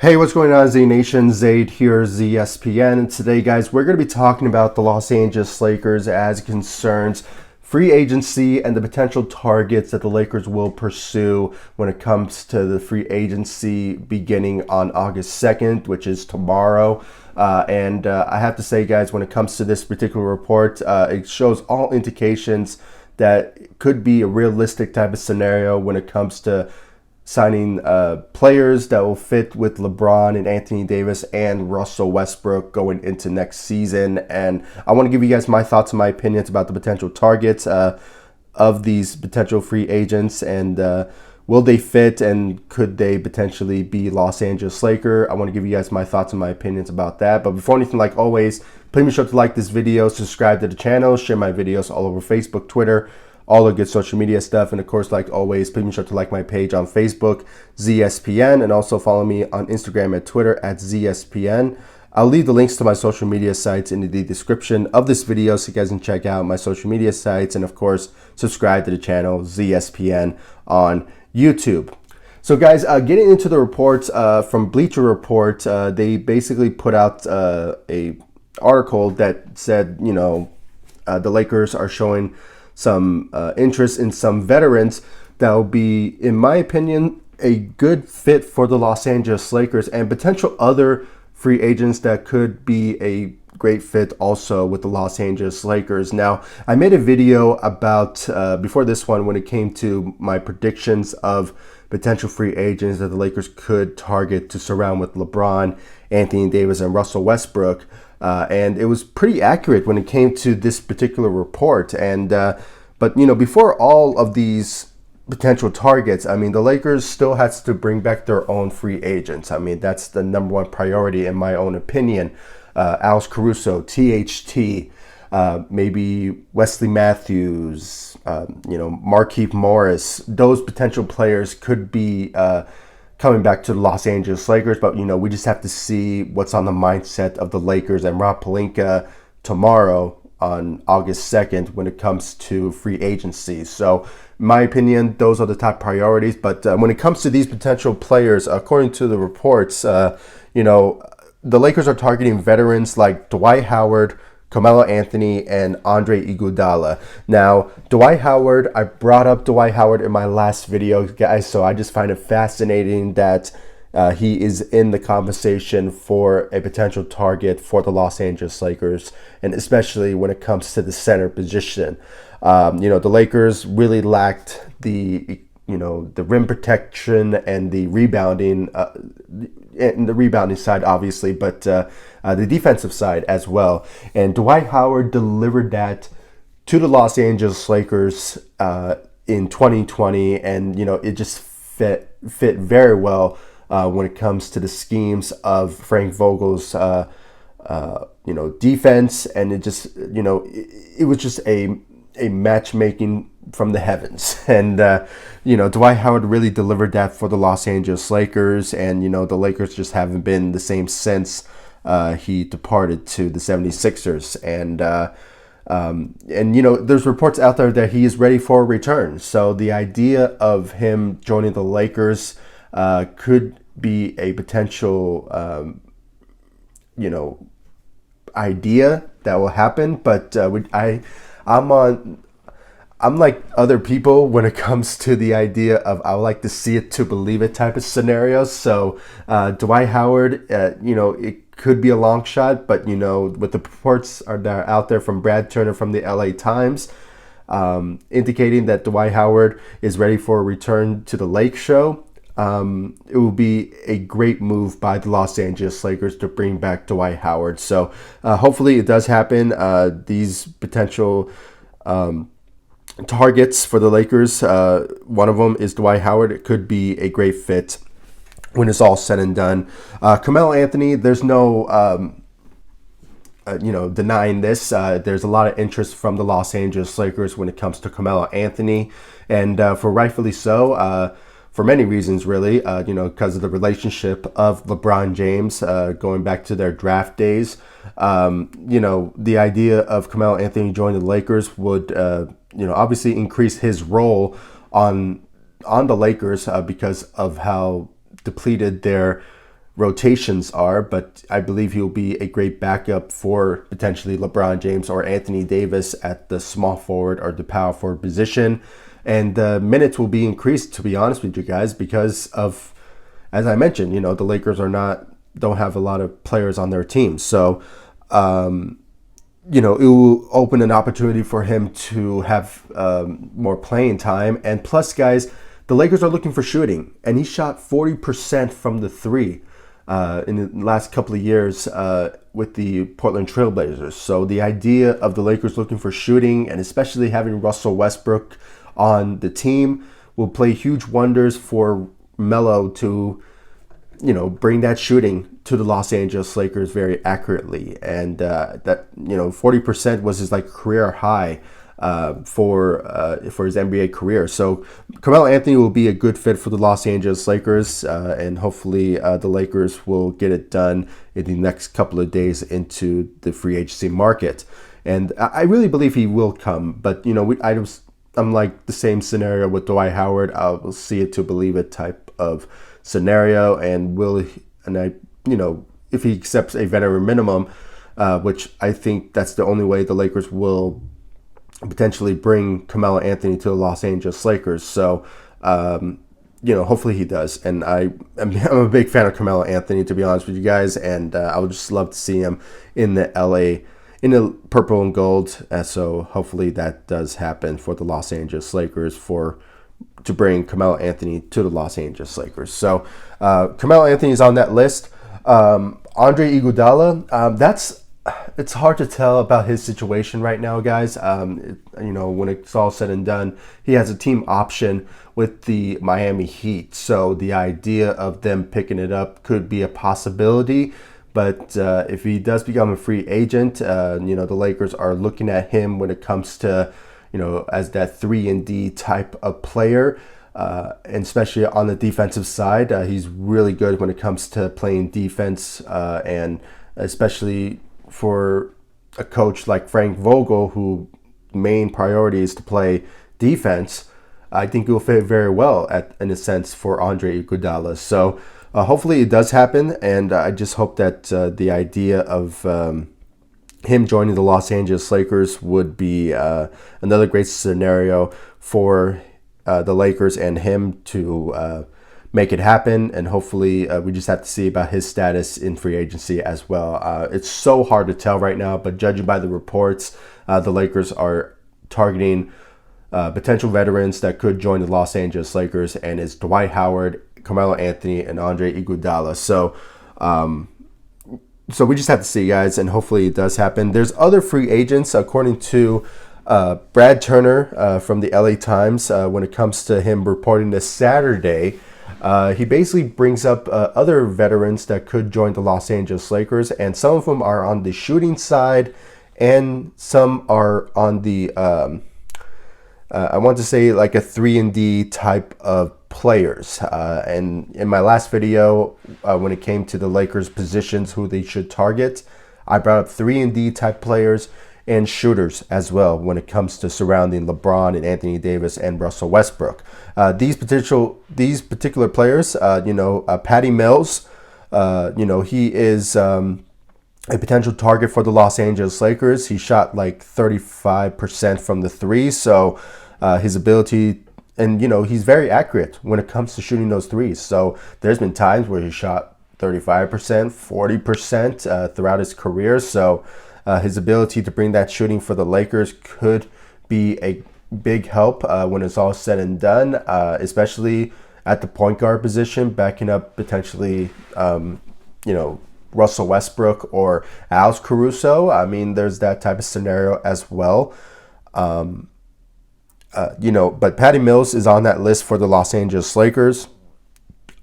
Hey, what's going on, Z Nation? Zaid here, ZSPN. And today, guys, we're going to be talking about the Los Angeles Lakers as it concerns free agency and the potential targets that the Lakers will pursue when it comes to the free agency beginning on August 2nd, which is tomorrow. I have to say, guys, when it comes to this particular report, it shows all indications that it could be a realistic type of scenario when it comes to signing players that will fit with LeBron and Anthony Davis and Russell Westbrook going into next season. And I want to give you guys my thoughts and my opinions about the potential targets of these potential free agents, and will they fit, and could they potentially be Los Angeles Laker? I want to give you guys my thoughts and my opinions about that. But before anything, like always, please be sure to like this video, subscribe to the channel, share my videos all over Facebook, Twitter, all the good social media stuff. And of course, like always, please be sure to like my page on Facebook, ZSPN, and also follow me on Instagram and Twitter at ZSPN. I'll leave the links to my social media sites in the description of this video so you guys can check out my social media sites, and of course, subscribe to the channel ZSPN on YouTube. So guys, getting into the reports from Bleacher Report, they basically put out a article that said, the Lakers are showing some interest in some veterans that will be, in my opinion, a good fit for the Los Angeles Lakers, and potential other free agents that could be a great fit also with the Los Angeles Lakers. Now, I made a video about, before this one, when it came to my predictions of potential free agents that the Lakers could target to surround with LeBron, Anthony Davis, and Russell Westbrook. And it was pretty accurate when it came to this particular report. And but before all of these potential targets, I mean, the Lakers still has to bring back their own free agents. I mean, that's the number one priority in my own opinion. Alex Caruso, THT, maybe Wesley Matthews, Marquee Morris. Those potential players could be coming back to the Los Angeles Lakers, but we just have to see what's on the mindset of the Lakers and Rob Pelinka tomorrow on August 2nd when it comes to free agency. So in my opinion, those are the top priorities. But when it comes to these potential players, according to the reports, the Lakers are targeting veterans like Dwight Howard, Carmelo Anthony, and Andre Iguodala. Now, Dwight Howard, I brought up Dwight Howard in my last video, guys, so I just find it fascinating that he is in the conversation for a potential target for the Los Angeles Lakers, and especially when it comes to the center position. The Lakers really lacked the rim protection and the rebounding, and the rebounding side, obviously, but the defensive side as well. And Dwight Howard delivered that to the Los Angeles Lakers in 2020, and it just fit very well when it comes to the schemes of Frank Vogel's defense, and it just it was just a matchmaking from the heavens. And Dwight Howard really delivered that for the Los Angeles Lakers, and the Lakers just haven't been the same since he departed to the 76ers. And there's reports out there that he is ready for a return. So the idea of him joining the Lakers could be a potential idea that will happen. But I'm like other people when it comes to the idea of I would like to see it to believe it type of scenarios. So Dwight Howard, it could be a long shot, but with the reports that are out there from Brad Turner from the LA Times, indicating that Dwight Howard is ready for a return to the Lake Show, it will be a great move by the Los Angeles Lakers to bring back Dwight Howard. So hopefully it does happen. These potential targets for the Lakers, one of them is Dwight Howard. It could be a great fit when it's all said and done. Carmelo Anthony, there's no denying this. There's a lot of interest from the Los Angeles Lakers when it comes to Carmelo Anthony, and for rightfully so, for many reasons, really, because of the relationship of LeBron James going back to their draft days. The idea of Carmelo Anthony joining the Lakers would obviously increase his role on the Lakers because of how depleted their rotations are, but I believe he'll be a great backup for potentially LeBron James or Anthony Davis at the small forward or the power forward position. And minutes will be increased, to be honest with you guys, because of, as I mentioned, the Lakers don't have a lot of players on their team. So, it will open an opportunity for him to have more playing time. And plus, guys, the Lakers are looking for shooting, and he shot 40% from the three in the last couple of years with the Portland Trailblazers. So the idea of the Lakers looking for shooting, and especially having Russell Westbrook on the team, will play huge wonders for Melo to, bring that shooting to the Los Angeles Lakers very accurately. And that 40% was his career high for his NBA career. So Carmelo Anthony will be a good fit for the Los Angeles Lakers, and hopefully the Lakers will get it done in the next couple of days into the free agency market. And I really believe he will come, but I'm like the same scenario with Dwight Howard. I will see it to believe it type of scenario, and if he accepts a veteran minimum, which I think that's the only way the Lakers will potentially bring Carmelo Anthony to the Los Angeles Lakers. So, hopefully he does. And I'm a big fan of Carmelo Anthony, to be honest with you guys, and I would just love to see him in the purple and gold. So hopefully that does happen for the Los Angeles Lakers to bring Carmelo Anthony to the Los Angeles Lakers. So Carmelo Anthony is on that list. Andre Iguodala, it's hard to tell about his situation right now, guys. When it's all said and done, he has a team option with the Miami Heat. So the idea of them picking it up could be a possibility. But if he does become a free agent, the Lakers are looking at him when it comes to, as that 3-and-D type of player, and especially on the defensive side. He's really good when it comes to playing defense, and especially for a coach like Frank Vogel, who main priority is to play defense. I think it will fit very well in a sense for Andre Iguodala. So hopefully it does happen, and I just hope that the idea of him joining the Los Angeles Lakers would be another great scenario for the Lakers and him to make it happen. And hopefully we just have to see about his status in free agency as well. It's so hard to tell right now, but judging by the reports, the Lakers are targeting potential veterans that could join the Los Angeles Lakers, and it's Dwight Howard, Carmelo Anthony, and Andre Iguodala. So we just have to see, guys, and hopefully it does happen. There's other free agents, according to Brad Turner from the LA Times. When it comes to him reporting this Saturday, he basically brings up other veterans that could join the Los Angeles Lakers, and some of them are on the shooting side, and some are on the I want to say like a 3-and-D type of players. And in my last video, when it came to the Lakers positions, who they should target, I brought up 3-and-D type players and shooters as well when it comes to surrounding LeBron and Anthony Davis and Russell Westbrook. These particular players, Patty Mills, he is a potential target for the Los Angeles Lakers. He shot like 35% from the three, so his ability, and he's very accurate when it comes to shooting those threes. So there's been times where he shot 35%, 40% throughout his career. So his ability to bring that shooting for the Lakers could be a big help when it's all said and done, especially at the point guard position, backing up potentially, Russell Westbrook or Alex Caruso. I mean, there's that type of scenario as well. But Patty Mills is on that list for the Los Angeles Lakers.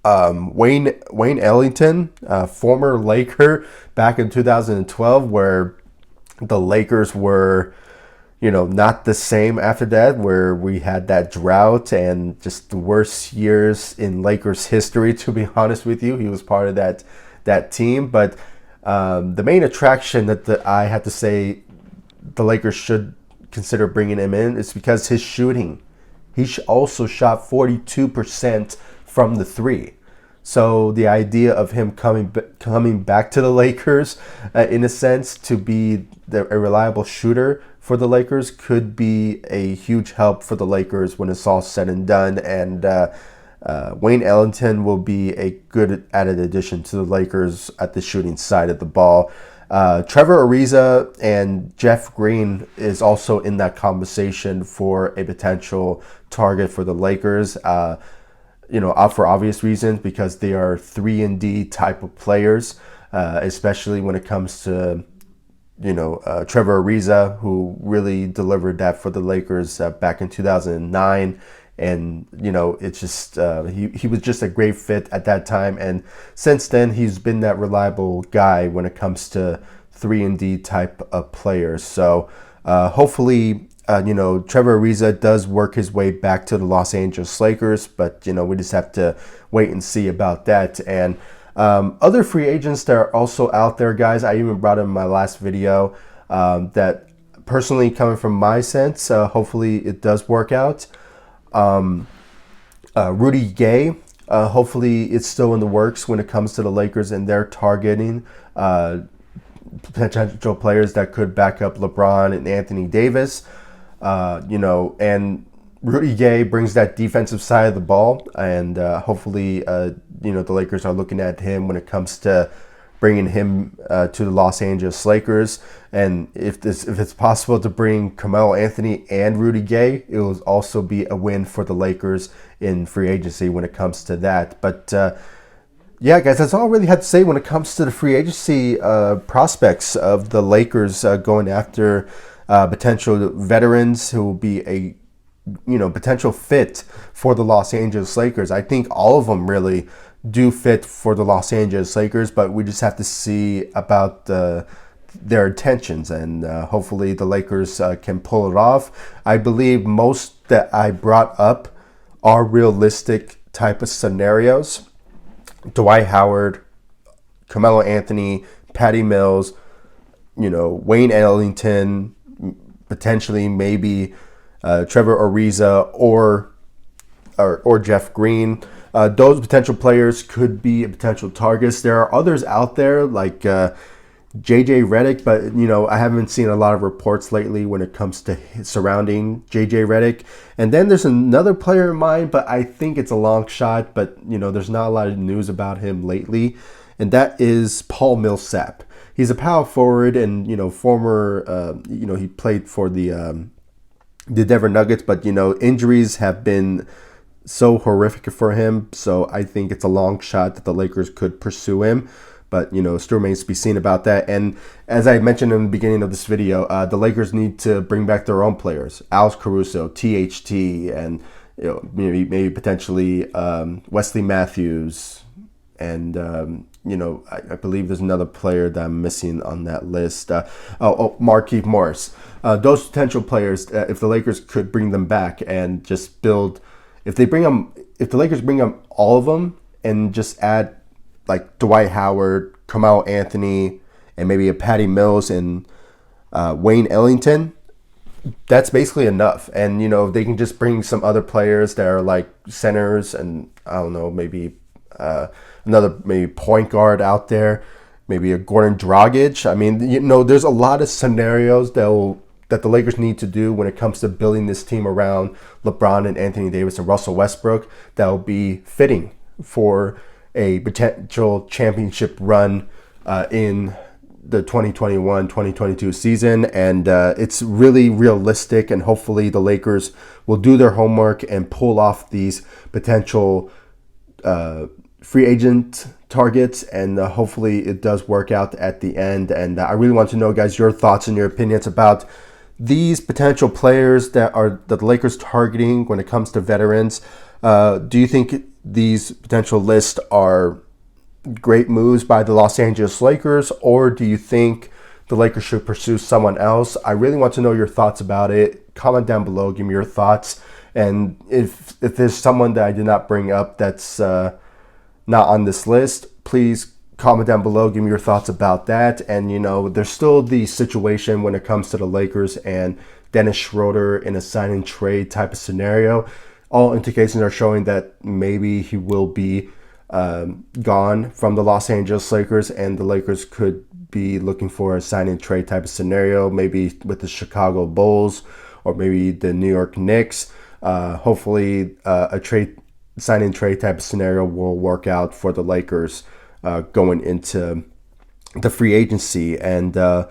Wayne Ellington, former Laker back in 2012, where the Lakers were, not the same after that, where we had that drought and just the worst years in Lakers history, to be honest with you. He was part of that team. But the main attraction that I had to say the Lakers should consider bringing him in is because his shooting. He also shot 42% from the three. So the idea of him coming back to the Lakers, in a sense, to be a reliable shooter for the Lakers could be a huge help for the Lakers when it's all said and done. And Wayne Ellington will be a good added addition to the Lakers at the shooting side of the ball. Trevor Ariza and Jeff Green is also in that conversation for a potential target for the Lakers. For obvious reasons, because they are 3-and-D type of players, especially when it comes to, Trevor Ariza, who really delivered that for the Lakers back in 2009. And, it's just, he was just a great fit at that time. And since then, he's been that reliable guy when it comes to 3-and-D type of players. So hopefully, Trevor Ariza does work his way back to the Los Angeles Lakers, but, we just have to wait and see about that. And other free agents that are also out there, guys, I even brought in my last video, that personally, coming from my sense, hopefully it does work out. Rudy Gay, hopefully it's still in the works when it comes to the Lakers, and they're targeting potential players that could back up LeBron and Anthony Davis. And Rudy Gay brings that defensive side of the ball, and hopefully, the Lakers are looking at him when it comes to bringing him to the Los Angeles Lakers. And if it's possible to bring Carmelo Anthony and Rudy Gay, it will also be a win for the Lakers in free agency when it comes to that. But yeah, guys, that's all I really had to say when it comes to the free agency prospects of the Lakers going after potential veterans who will be a potential fit for the Los Angeles Lakers. I think all of them really do fit for the Los Angeles Lakers, but we just have to see about their intentions, and hopefully the Lakers can pull it off. I believe most that I brought up are realistic type of scenarios. Dwight Howard, Carmelo Anthony, Patty Mills, Wayne Ellington, potentially maybe Trevor Ariza or Jeff Green. Those potential players could be potential targets. There are others out there like JJ Redick, but I haven't seen a lot of reports lately when it comes to surrounding JJ Redick. And then there's another player in mind, but I think it's a long shot. But there's not a lot of news about him lately, and that is Paul Millsap. He's a power forward, and former he played for the Denver Nuggets, but injuries have been so horrific for him. So I think it's a long shot that the Lakers could pursue him. But, still remains to be seen about that. And as I mentioned in the beginning of this video, the Lakers need to bring back their own players. Alex Caruso, THT, and maybe potentially Wesley Matthews. And, I believe there's another player that I'm missing on that list. Marquee Morris. Those potential players, if the Lakers could bring them back and just build... If the Lakers bring them all of them and just add like Dwight Howard, Carmelo Anthony, and maybe a Patty Mills and Wayne Ellington, that's basically enough. And they can just bring some other players that are like centers, and I don't know, maybe another point guard out there, maybe a Goran Dragic. I mean, there's a lot of scenarios that the Lakers need to do when it comes to building this team around LeBron and Anthony Davis and Russell Westbrook that will be fitting for a potential championship run in the 2021-2022 season. And it's really realistic, and hopefully the Lakers will do their homework and pull off these potential free agent targets, and hopefully it does work out at the end. And I really want to know, guys, your thoughts and your opinions about these potential players that the Lakers targeting when it comes to veterans. Do you think these potential lists are great moves by the Los Angeles Lakers, or do you think the Lakers should pursue someone else? I really want to know your thoughts about it. Comment down below, give me your thoughts. And if there's someone that I did not bring up that's not on this list, please comment down below, give me your thoughts about that. And there's still the situation when it comes to the Lakers and Dennis Schroeder in a sign and trade type of scenario. All indications are showing that maybe he will be gone from the Los Angeles Lakers, and the Lakers could be looking for a sign and trade type of scenario, maybe with the Chicago Bulls or maybe the New York Knicks. Hopefully a sign and trade type of scenario will work out for the Lakers going into the free agency. And a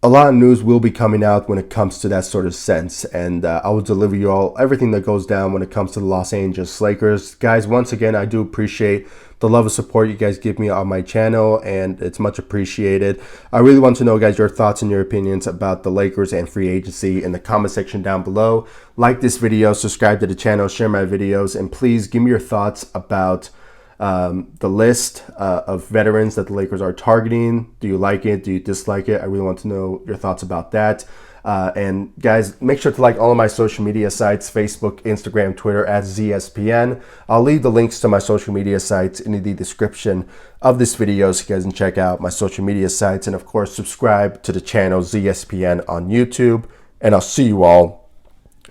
lot of news will be coming out when it comes to that sort of sense, and I will deliver you all everything that goes down when it comes to the Los Angeles Lakers. Guys, once again, I do appreciate the love and support you guys give me on my channel, and it's much appreciated. I really want to know, guys, your thoughts and your opinions about the Lakers and free agency in the comment section down below. Like this video, subscribe to the channel, share my videos, and please give me your thoughts about the list of veterans that the Lakers are targeting. Do you like it? Do you dislike it? I really want to know your thoughts about that. And guys, make sure to like all of my social media sites, Facebook, Instagram, Twitter at ZSPN. I'll leave the links to my social media sites in the description of this video so you guys can check out my social media sites. And of course, subscribe to the channel ZSPN on YouTube. And I'll see you all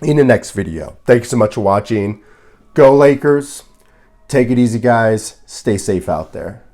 in the next video. Thanks so much for watching. Go Lakers. Take it easy, guys. Stay safe out there.